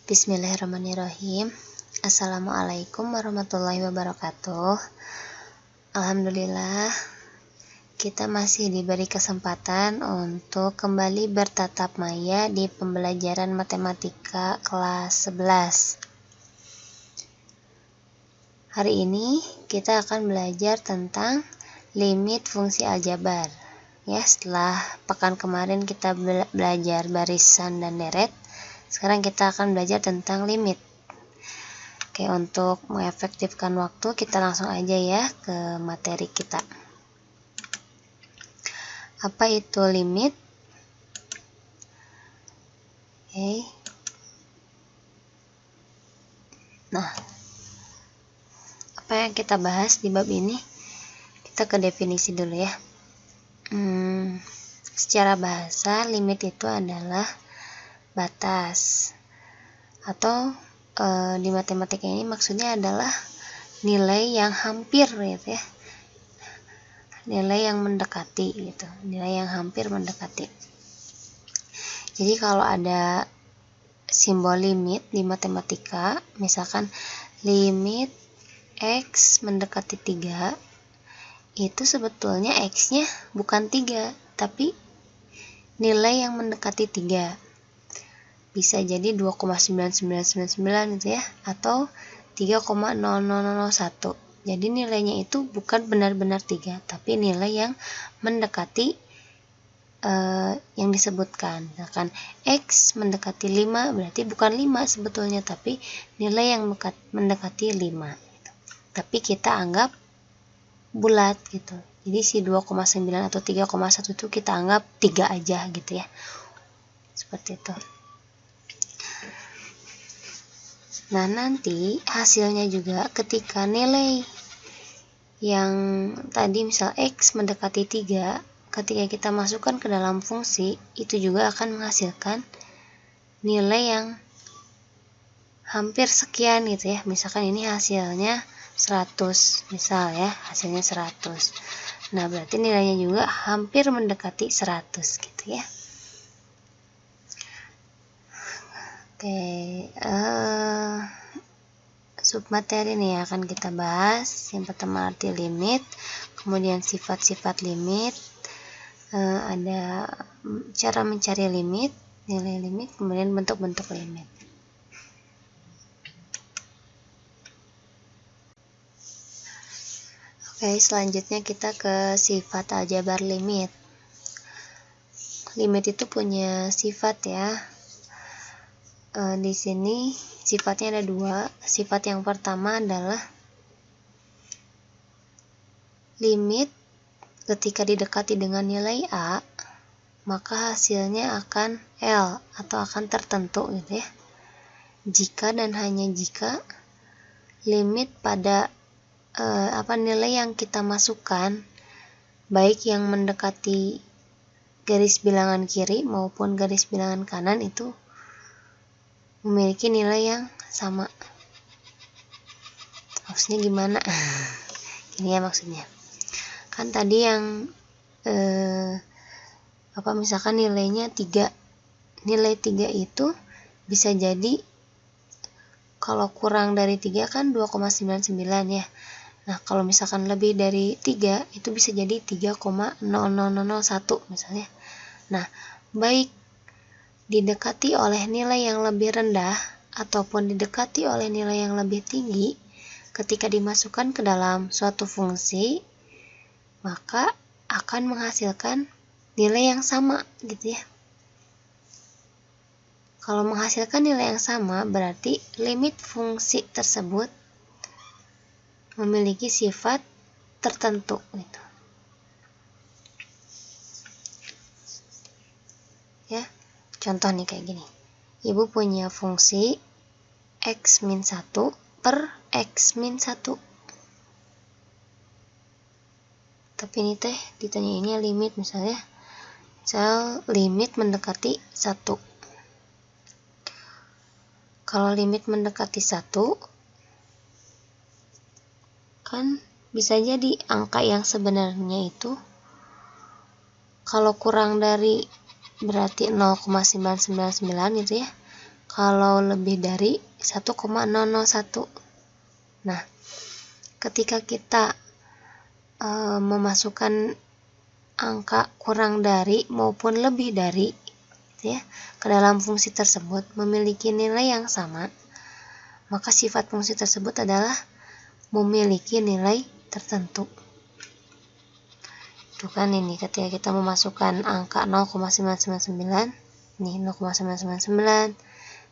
Bismillahirrahmanirrahim. Assalamualaikum warahmatullahi wabarakatuh. Alhamdulillah, kita masih diberi kesempatan untuk kembali bertatap maya di pembelajaran matematika kelas 11. Hari ini kita akan belajar tentang limit fungsi aljabar. Ya, setelah pekan kemarin kita belajar barisan dan deret, sekarang kita akan belajar tentang limit. Oke, untuk mengefektifkan waktu, kita langsung aja ya ke materi kita. Apa itu limit? Oke. Nah, apa yang kita bahas di bab ini? Kita ke definisi dulu ya. Secara bahasa, limit itu adalah batas, atau di matematika ini maksudnya adalah nilai yang hampir gitu ya, nilai yang mendekati gitu, nilai yang hampir mendekati. Jadi kalau ada simbol limit di matematika, misalkan limit x mendekati 3, itu sebetulnya x-nya bukan 3, tapi nilai yang mendekati 3. Bisa jadi 2,9999 gitu ya, atau 3,0001. Jadi nilainya itu bukan benar-benar 3, tapi nilai yang mendekati yang disebutkan. Misalkan x mendekati 5, berarti bukan 5 sebetulnya, tapi nilai yang mendekati 5 gitu. Tapi kita anggap bulat gitu. Jadi si 2,9 atau 3,1 itu kita anggap 3 aja gitu ya. Seperti itu. Nah, nanti hasilnya juga ketika nilai yang tadi misal x mendekati 3, ketika kita masukkan ke dalam fungsi, itu juga akan menghasilkan nilai yang hampir sekian gitu ya. Misalkan ini hasilnya 100, misal ya, hasilnya 100. Nah, berarti nilainya juga hampir mendekati 100 gitu ya. Oke, submateri nih akan kita bahas. Yang pertama arti limit, kemudian sifat-sifat limit, ada cara mencari limit, nilai limit, kemudian bentuk-bentuk limit. Oke, selanjutnya kita ke sifat aljabar limit. Limit itu punya sifat ya. Di sini sifatnya ada 2. Sifat yang pertama adalah limit ketika didekati dengan nilai A, maka hasilnya akan L atau akan tertentu gitu ya. Jika dan hanya jika limit pada nilai yang kita masukkan, baik yang mendekati garis bilangan kiri maupun garis bilangan kanan, itu memiliki nilai yang sama. Maksudnya gimana? Ini ya maksudnya. Kan tadi yang misalkan nilainya 3. Nilai 3 itu bisa jadi kalau kurang dari 3 kan 2,99 ya. Nah, kalau misalkan lebih dari 3 itu bisa jadi 3,0001 misalnya. Nah, baik didekati oleh nilai yang lebih rendah ataupun didekati oleh nilai yang lebih tinggi, ketika dimasukkan ke dalam suatu fungsi, maka akan menghasilkan nilai yang sama gitu ya. Kalau menghasilkan nilai yang sama, berarti limit fungsi tersebut memiliki sifat tertentu gitu. Ya, contoh nih kayak gini. Ibu punya fungsi x min 1 per x min 1. Tapi ini teh ditanyainnya limit misalnya. Misal limit mendekati 1. Kalau limit mendekati 1, kan bisa jadi angka yang sebenarnya itu kalau kurang dari berarti 0,999 gitu ya. kalau lebih dari 1,001. Nah, ketika kita memasukkan angka kurang dari maupun lebih dari gitu ya, ke dalam fungsi tersebut memiliki nilai yang sama, maka sifat fungsi tersebut adalah memiliki nilai tertentu. Itu kan ini ketika kita memasukkan angka 0,999, ini 0,999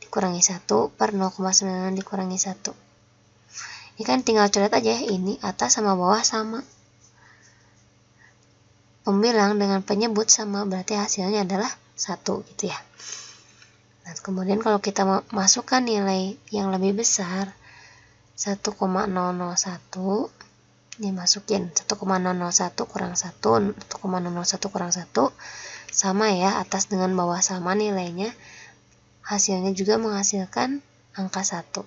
dikurangi 1 per 0,9 dikurangi 1. Ini kan tinggal coret aja, ini atas sama bawah sama. Pembilang dengan penyebut sama, berarti hasilnya adalah 1 gitu ya. Nah, kemudian kalau kita masukkan nilai yang lebih besar 1,001, dimasukin 1,001 kurang 1, 1,001 kurang 1 sama ya, atas dengan bawah sama nilainya. Hasilnya juga menghasilkan angka 1.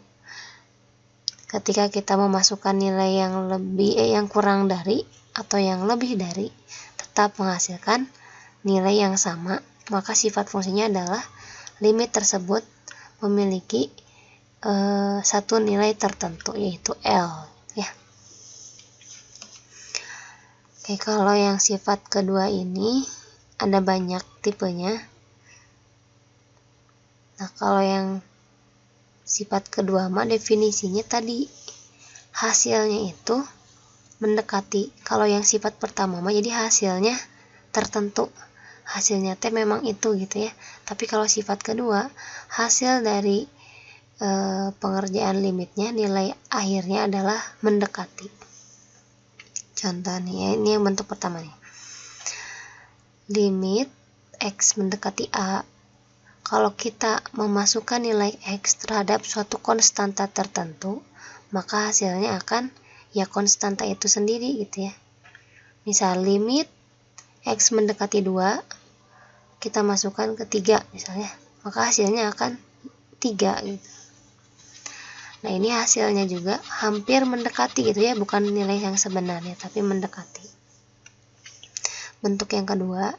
Ketika kita memasukkan nilai yang kurang dari atau yang lebih dari tetap menghasilkan nilai yang sama, maka sifat fungsinya adalah limit tersebut memiliki satu nilai tertentu, yaitu L ya. Oke, kalau yang sifat kedua ini ada banyak tipenya. Nah, kalau yang sifat kedua mah definisinya tadi hasilnya itu mendekati. Kalau yang sifat pertama mah jadi hasilnya tertentu, hasilnya teh memang itu gitu ya. Tapi kalau sifat kedua, hasil dari pengerjaan limitnya, nilai akhirnya adalah mendekati. Contoh nih ya, ini yang bentuk pertama nih, limit X mendekati A. Kalau kita memasukkan nilai X terhadap suatu konstanta tertentu, maka hasilnya akan ya konstanta itu sendiri gitu ya. Misal limit X mendekati 2, kita masukkan ke 3 misalnya, maka hasilnya akan 3 gitu. Nah, ini hasilnya juga hampir mendekati gitu ya, bukan nilai yang sebenarnya tapi mendekati. Bentuk yang kedua,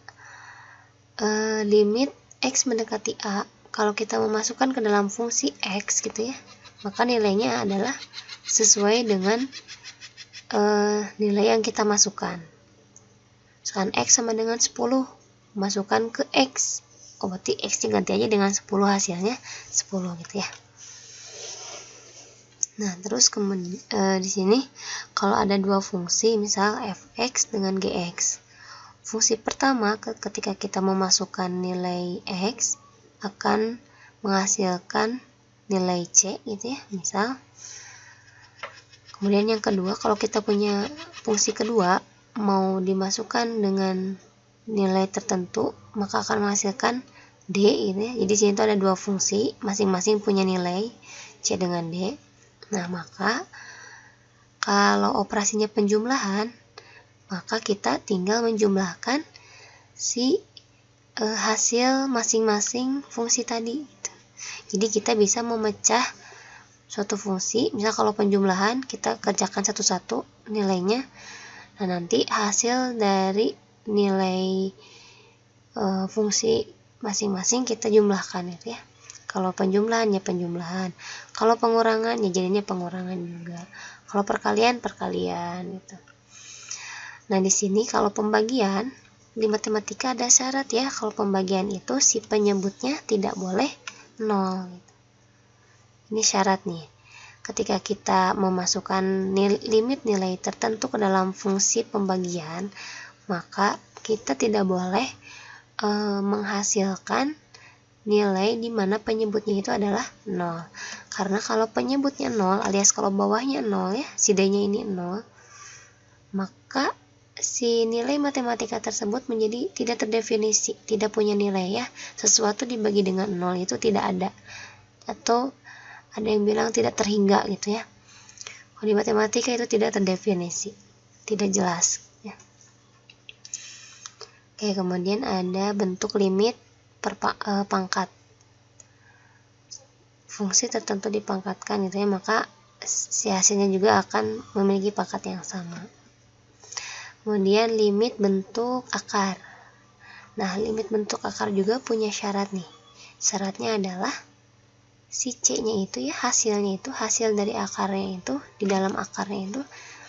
limit X mendekati A. Kalau kita memasukkan ke dalam fungsi X gitu ya, maka nilainya adalah sesuai dengan nilai yang kita masukkan. Misalkan X sama dengan 10, masukkan ke X, berarti X diganti aja dengan 10, hasilnya 10 gitu ya. Nah, terus kemudian di sini kalau ada dua fungsi, misal fx dengan gx. Fungsi pertama ketika kita memasukkan nilai X akan menghasilkan nilai C gitu ya, misal. Kemudian yang kedua, kalau kita punya fungsi kedua mau dimasukkan dengan nilai tertentu, maka akan menghasilkan D gitu ya. Jadi sini tuh ada dua fungsi, masing-masing punya nilai C dengan D. Nah, maka kalau operasinya penjumlahan, maka kita tinggal menjumlahkan si hasil masing-masing fungsi tadi gitu. Jadi kita bisa memecah suatu fungsi, misal kalau penjumlahan kita kerjakan satu-satu nilainya, nah nanti hasil dari nilai fungsi masing-masing kita jumlahkan gitu ya. Kalau penjumlahan ya penjumlahan, kalau pengurangan ya jadinya pengurangan juga, kalau perkalian gitu. Nah, di sini kalau pembagian di matematika ada syarat ya, kalau pembagian itu si penyebutnya tidak boleh 0 gitu. Ini syarat nih. Ketika kita memasukkan limit nilai tertentu ke dalam fungsi pembagian, maka kita tidak boleh menghasilkan nilai di mana penyebutnya itu adalah 0. Karena kalau penyebutnya 0 alias kalau bawahnya 0 ya, si D-nya ini 0, maka si nilai matematika tersebut menjadi tidak terdefinisi, tidak punya nilai ya. Sesuatu dibagi dengan 0 itu tidak ada. Atau ada yang bilang tidak terhingga gitu ya. Kalau di matematika itu tidak terdefinisi, tidak jelas ya. Oke, kemudian ada bentuk limit pangkat. Fungsi tertentu dipangkatkan gitu ya, maka si hasilnya juga akan memiliki pangkat yang sama. Kemudian limit bentuk akar. Nah, limit bentuk akar juga punya syarat nih. Syaratnya adalah si C-nya itu ya, hasilnya itu, hasil dari akarnya itu, di dalam akarnya itu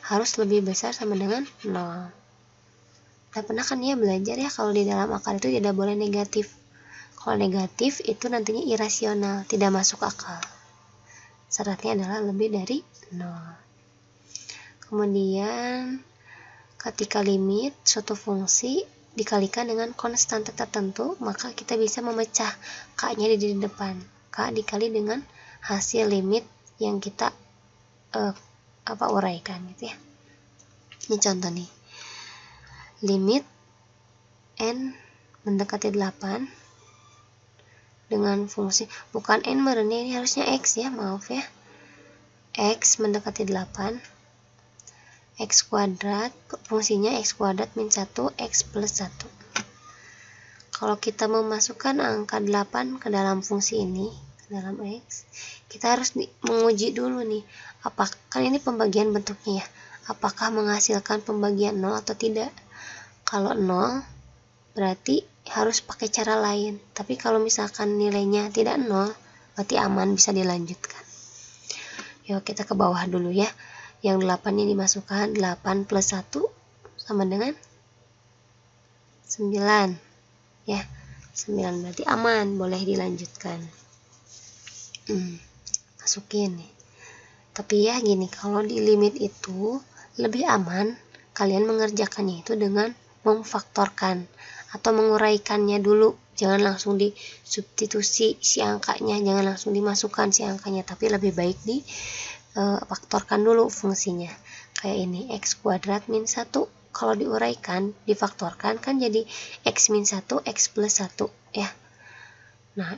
harus lebih besar sama dengan 0. Nah, pernah kan ya belajar ya kalau di dalam akar itu tidak boleh negatif. Kalau negatif itu nantinya irasional, tidak masuk akal. Syaratnya adalah lebih dari 0. Kemudian ketika limit suatu fungsi dikalikan dengan konstanta tertentu, maka kita bisa memecah K-nya di depan. K dikali dengan hasil limit yang kita uraikan gitu ya. Ini contoh nih. Limit N mendekati 8 dengan fungsi, bukan N meren, ini harusnya X ya, maaf ya. X mendekati 8, X kuadrat, fungsinya X kuadrat min 1, X plus 1. Kalau kita memasukkan angka 8 ke dalam fungsi ini, ke dalam X, kita harus menguji dulu nih, apakah, kan ini pembagian bentuknya ya, apakah menghasilkan pembagian 0 atau tidak. Kalau 0, berarti harus pakai cara lain. Tapi kalau misalkan nilainya tidak 0, berarti aman, bisa dilanjutkan. Yuk kita ke bawah dulu ya. Yang 8 ini dimasukkan, 8 plus 1 sama dengan 9. Ya, 9 berarti aman, boleh dilanjutkan. Masukin nih. Tapi ya gini, kalau di limit itu lebih aman kalian mengerjakannya itu dengan memfaktorkan atau menguraikannya dulu. Jangan langsung disubstitusi si angkanya, jangan langsung dimasukkan si angkanya, tapi lebih baik faktorkan dulu fungsinya. Kayak ini, X kuadrat min 1, kalau diuraikan, difaktorkan kan jadi X min 1, X plus 1 ya. Nah,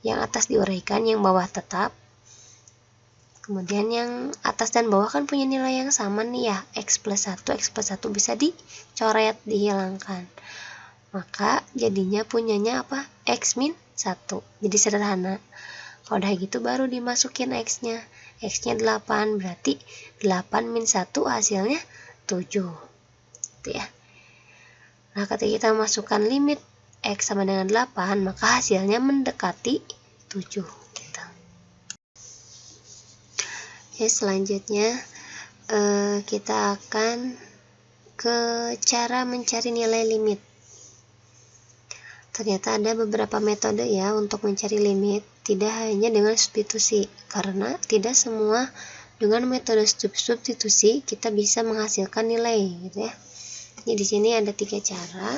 yang atas diuraikan, yang bawah tetap. Kemudian yang atas dan bawah kan punya nilai yang sama nih ya, X plus 1, X plus 1 bisa dicoret, dihilangkan. Maka jadinya punyanya apa? X min 1. Jadi sederhana. Kalau udah gitu baru dimasukin X-nya. X-nya 8, berarti 8 min 1 hasilnya 7. Gitu ya. Nah, ketika kita masukkan limit X sama dengan 8, maka hasilnya mendekati 7. Gitu. Oke, selanjutnya kita akan ke cara mencari nilai limit. Ternyata ada beberapa metode ya untuk mencari limit, tidak hanya dengan substitusi, karena tidak semua dengan metode substitusi kita bisa menghasilkan nilai gitu ya. Jadi di sini ada 3 cara.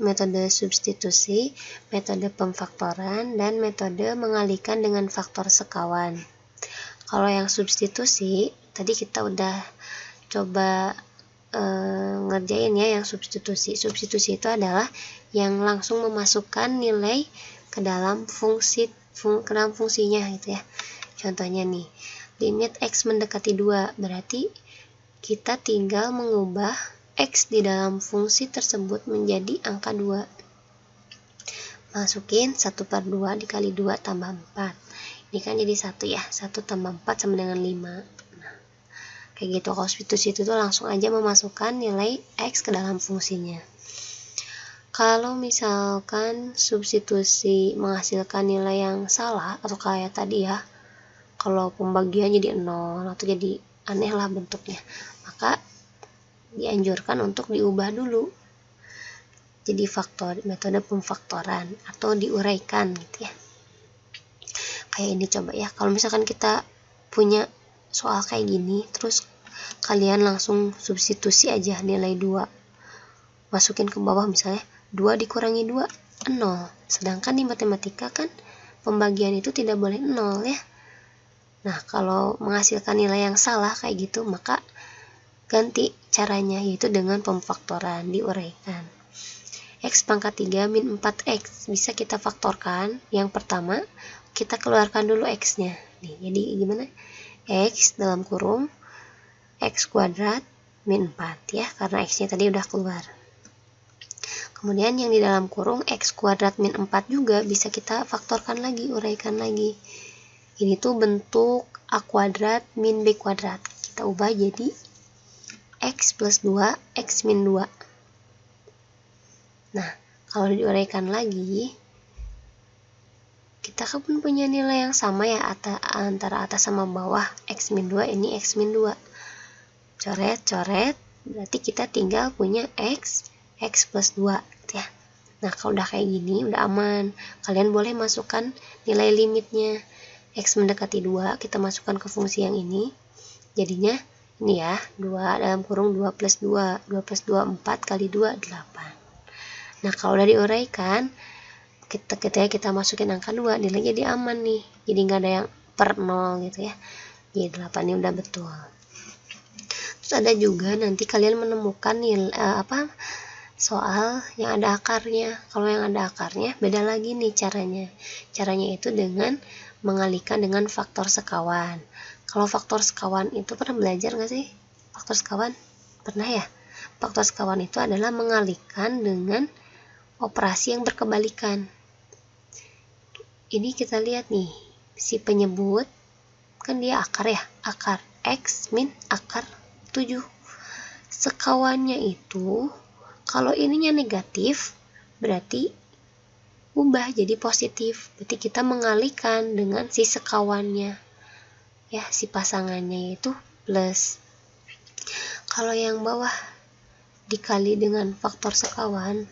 Metode substitusi, metode pemfaktoran, dan metode mengalihkan dengan faktor sekawan. Kalau yang substitusi, tadi kita udah coba ngerjain ya yang substitusi. Substitusi itu adalah yang langsung memasukkan nilai ke dalam fungsinya gitu ya. Contohnya nih, limit X mendekati 2, berarti kita tinggal mengubah X di dalam fungsi tersebut menjadi angka 2. Masukin 1/2 dikali 2 tambah 4. Ini kan jadi 1 ya, 1 tambah 4 sama dengan 5. Kayak gitu. Kalau substitusi itu tuh langsung aja memasukkan nilai X ke dalam fungsinya. Kalau misalkan substitusi menghasilkan nilai yang salah, atau kayak tadi ya, kalau pembagian jadi 0 atau jadi aneh lah bentuknya, maka dianjurkan untuk diubah dulu jadi metode pemfaktoran atau diuraikan gitu ya. Kayak ini coba ya, kalau misalkan kita punya soal kayak gini, terus kalian langsung substitusi aja nilai 2, masukin ke bawah, misalnya 2 dikurangi 2, 0. Sedangkan di matematika kan pembagian itu tidak boleh 0 ya. Nah, kalau menghasilkan nilai yang salah kayak gitu, maka ganti caranya, yaitu dengan pemfaktoran, diuraikan. X pangkat 3 min 4X bisa kita faktorkan. Yang pertama, kita keluarkan dulu X-nya. Nih, jadi gimana? X dalam kurung X kuadrat min 4 ya, karena X-nya tadi udah keluar. Kemudian yang di dalam kurung X kuadrat min 4 juga bisa kita faktorkan lagi, uraikan lagi. Ini tuh bentuk A kuadrat min B kuadrat. Kita ubah jadi X plus 2, X min 2. Nah, kalau diuraikan lagi, kita kan punya nilai yang sama ya, antara atas sama bawah. X min 2 ini X min 2. Coret, berarti kita tinggal punya X plus 2 ya. Nah, kalau udah kayak gini, udah aman. Kalian boleh masukkan nilai limitnya. X mendekati 2, kita masukkan ke fungsi yang ini. Jadinya, ini ya, 2 dalam kurung 2 plus 2. 2 plus 2, 4 kali 2, 8. Nah, kalau udah diuraikan, kita masukin angka 2, nilai jadi aman nih. Jadi nggak ada yang per 0 gitu ya. Jadi 8 ini udah betul. Terus ada juga nanti kalian menemukan nilai, soal yang ada akarnya. Kalau yang ada akarnya beda lagi nih caranya. Caranya itu dengan mengalihkan dengan faktor sekawan. Kalau faktor sekawan itu pernah belajar nggak sih? Faktor sekawan? Pernah ya? Faktor sekawan itu adalah mengalihkan dengan operasi yang berkebalikan. Ini kita lihat nih, si penyebut kan dia akar ya, akar X min akar 7. Sekawannya itu kalau ininya negatif, berarti ubah jadi positif. Berarti kita mengalihkan dengan si sekawannya. Ya, si pasangannya itu plus. Kalau yang bawah dikali dengan faktor sekawan,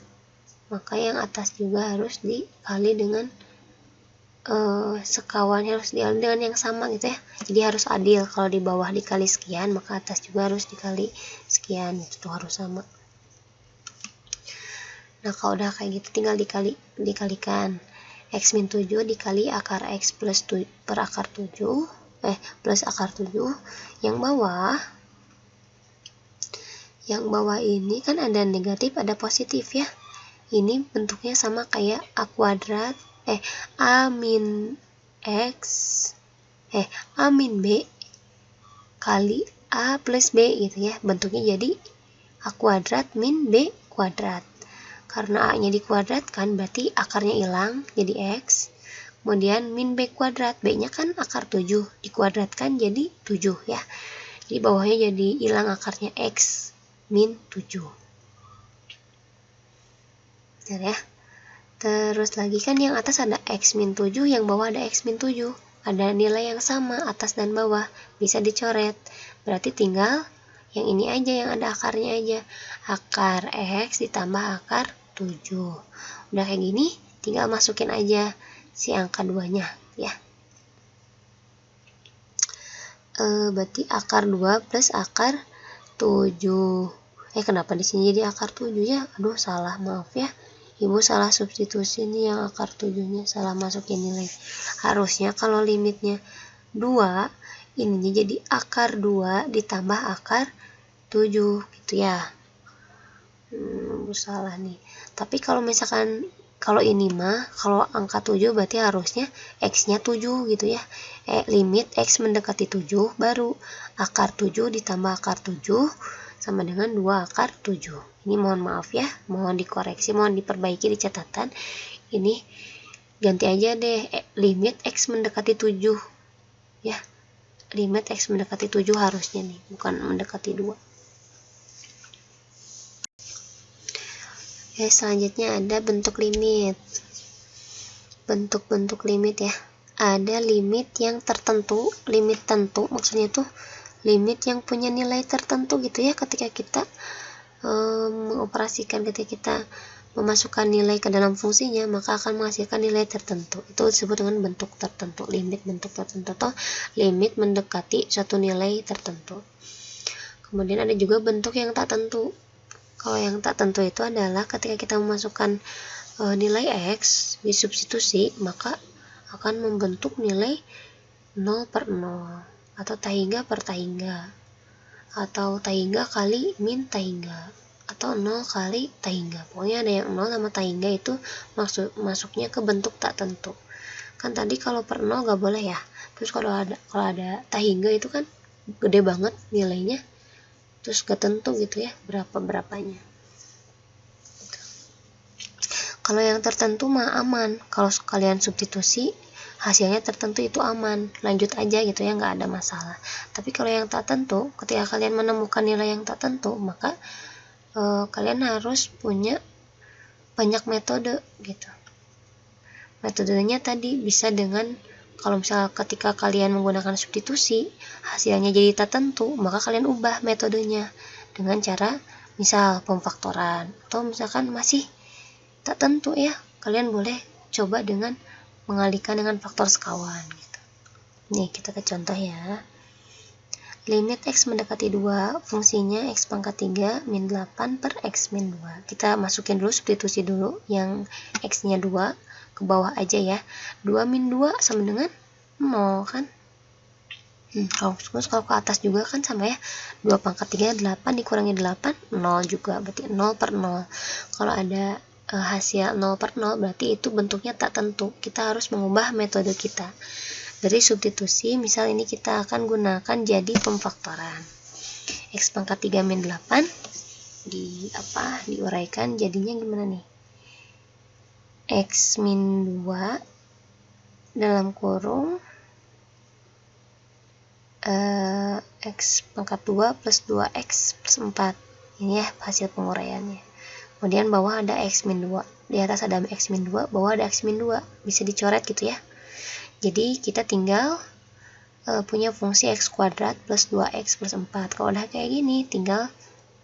maka yang atas juga harus dikali dengan sekawan, harus dikali dengan yang sama gitu ya. Jadi harus adil. Kalau di bawah dikali sekian, maka atas juga harus dikali sekian. Itu harus sama. Nah, kalau udah kayak gitu tinggal dikalikan. X min 7 dikali akar X plus 7 per akar 7 plus akar 7. Yang bawah ini kan ada negatif ada positif ya. Ini bentuknya sama kayak A kuadrat A min X A min B kali A plus B gitu ya. Bentuknya jadi A kuadrat min B kuadrat. Karena A-nya dikuadratkan, berarti akarnya hilang, jadi X. Kemudian min B kuadrat, B-nya kan akar 7, dikuadratkan jadi 7 ya. Jadi bawahnya jadi hilang akarnya X min 7. Benar ya. Terus lagi kan yang atas ada X min 7, yang bawah ada X min 7. Ada nilai yang sama, atas dan bawah. Bisa dicoret. Berarti tinggal yang ini aja, yang ada akarnya aja. Akar X ditambah akar 7. Udah kayak gini, tinggal masukin aja si angka 2-nya ya. Berarti akar 2 plus akar 7. Kenapa di sini jadi akar 7 ya? Aduh, salah, maaf ya. Ibu salah substitusi nih, yang akar 7-nya salah masukin nilai. Harusnya kalau limitnya 2, ininya jadi akar 2 ditambah akar 7 gitu ya. Salah nih. Tapi kalau misalkan kalau ini mah, kalau angka 7 berarti harusnya X-nya 7 gitu ya. Limit X mendekati 7 baru akar 7 ditambah akar 7 sama dengan 2 akar 7. Ini mohon maaf ya, mohon dikoreksi, mohon diperbaiki di catatan. Ini ganti aja deh, limit X mendekati 7 ya. Limit X mendekati 7 harusnya nih, bukan mendekati 2. Selanjutnya ada bentuk limit. Bentuk-bentuk limit ya. Ada limit yang tertentu, limit tentu, maksudnya tuh limit yang punya nilai tertentu gitu ya. Ketika kita mengoperasikan, ketika kita memasukkan nilai ke dalam fungsinya, maka akan menghasilkan nilai tertentu. Itu disebut dengan bentuk tertentu. Limit bentuk tertentu atau limit mendekati suatu nilai tertentu. Kemudian ada juga bentuk yang tak tentu. Kalau yang tak tentu itu adalah ketika kita memasukkan nilai X disubstitusi, maka akan membentuk nilai 0 per 0 atau tahingga per tahingga atau tahingga kali min tahingga atau 0 kali tahingga. Pokoknya ada yang 0 sama tahingga itu masuknya ke bentuk tak tentu. Kan tadi kalau per 0 gak boleh ya. Terus kalau ada tahingga itu kan gede banget nilainya. Terus gak tentu gitu ya berapanya. Kalau yang tertentu mah aman. Kalau kalian substitusi hasilnya tertentu itu aman, lanjut aja gitu ya, nggak ada masalah. Tapi kalau yang tak tentu, ketika kalian menemukan nilai yang tak tentu, maka kalian harus punya banyak metode gitu. Metodenya tadi bisa dengan, kalau misalnya ketika kalian menggunakan substitusi hasilnya jadi tak tentu, maka kalian ubah metodenya dengan cara misal pemfaktoran, atau misalkan masih tak tentu ya, kalian boleh coba dengan mengalihkan dengan faktor sekawan gitu. Nih kita ke contoh ya. Limit X mendekati 2, fungsinya X pangkat 3 min 8 per X min 2. Kita masukin dulu, substitusi dulu, yang X nya 2 ke bawah aja ya. 2 min 2 sama dengan 0 kan. Kalau ke atas juga kan sama ya. 2 pangkat 3 8 dikurangi 8 0 juga, berarti 0 per 0. Kalau ada hasil 0 per 0 berarti itu bentuknya tak tentu. Kita harus mengubah metode kita. Dari substitusi, misal ini kita akan gunakan jadi pemfaktoran. X pangkat 3 min 8 diuraikan jadinya gimana nih? X min 2 dalam kurung X pangkat 2 plus 2X plus 4. Ini ya hasil penguraiannya. Kemudian bawah ada X min 2. Di atas ada X min 2, bawah ada X min 2. Bisa dicoret gitu ya. Jadi kita tinggal punya fungsi X kuadrat plus 2X plus 4. Kalau udah kayak gini, tinggal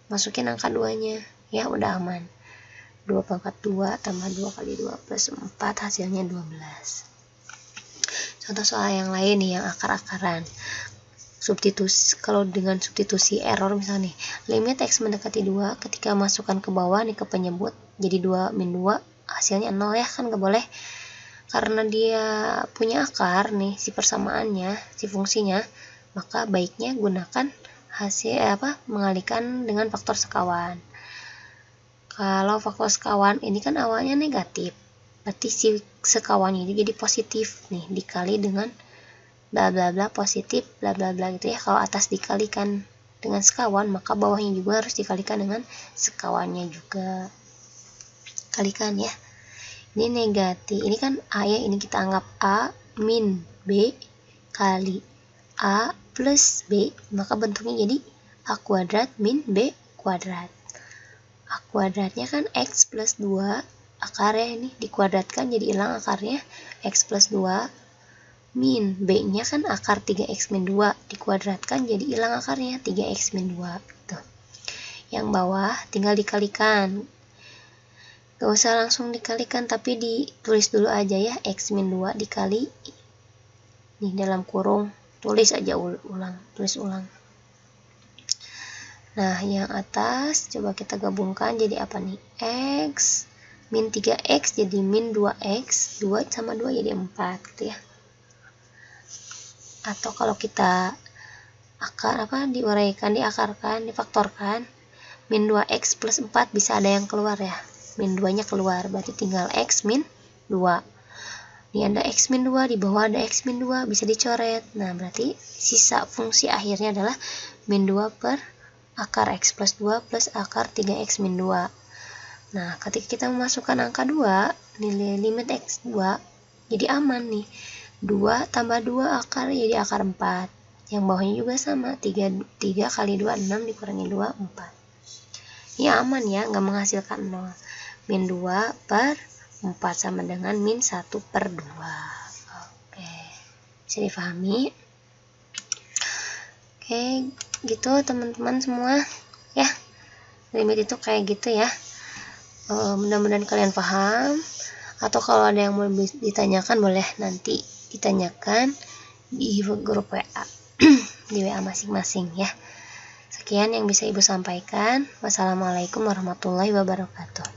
masukin angka 2-nya. Ya udah aman. 2 pangkat 2 tambah 2 kali 2 plus 4 hasilnya 12. Contoh soal yang lain nih, yang akar-akaran. Substitusi, kalau dengan substitusi error misalnya nih, limit X mendekati 2, ketika masukkan ke bawah nih ke penyebut, jadi 2 min 2, hasilnya 0 ya, kan gak boleh. Karena dia punya akar nih, si persamaannya, si fungsinya, maka baiknya gunakan mengalihkan dengan faktor sekawan. Kalau faktor sekawan ini kan awalnya negatif, berarti si sekawannya itu jadi positif nih, dikali dengan bla bla bla positif bla bla bla gitu ya. Kalau atas dikalikan dengan sekawan, maka bawahnya juga harus dikalikan dengan sekawannya juga. Kalikan ya. Ini negatif, ini kan A ya, ini kita anggap A min B kali A plus B, maka bentuknya jadi A kuadrat min B kuadrat. A kuadratnya kan X plus 2, akarnya ini dikuadratkan jadi hilang akarnya, X plus 2 min B nya kan akar 3X min 2, dikuadratkan jadi hilang akarnya 3X min 2 gitu. Yang bawah tinggal dikalikan, gak usah langsung dikalikan, tapi ditulis dulu aja ya, X min 2 dikali nih dalam kurung, tulis aja tulis ulang. Nah yang atas coba kita gabungkan jadi apa nih? X min 3X jadi min 2X, 2 sama 2 jadi 4 gitu ya. Atau kalau kita diakarkan, difaktorkan, min 2X plus 4 bisa ada yang keluar ya. Min 2 nya keluar, berarti tinggal X min 2. Ini ada X min 2, di bawah ada X min 2, bisa dicoret. Nah berarti sisa fungsi akhirnya adalah min 2 per akar X plus 2 plus akar 3X min 2. Nah ketika kita memasukkan angka 2, nilai limit X 2 jadi aman nih. 2 tambah 2 akar jadi akar 4. Yang bawahnya juga sama, 3 kali 2 6 dikurangi 2 4. Ini aman ya, nggak menghasilkan 0. Min 2 per 4 sama dengan min 1 per 2. Oke, bisa difahami? Oke, gitu teman-teman semua ya. Limit itu kayak gitu ya. Mudah-mudahan kalian paham. Atau kalau ada yang mau ditanyakan, boleh nanti ditanyakan di grup WA di WA masing-masing ya. Sekian yang bisa Ibu sampaikan. Wassalamualaikum warahmatullahi wabarakatuh.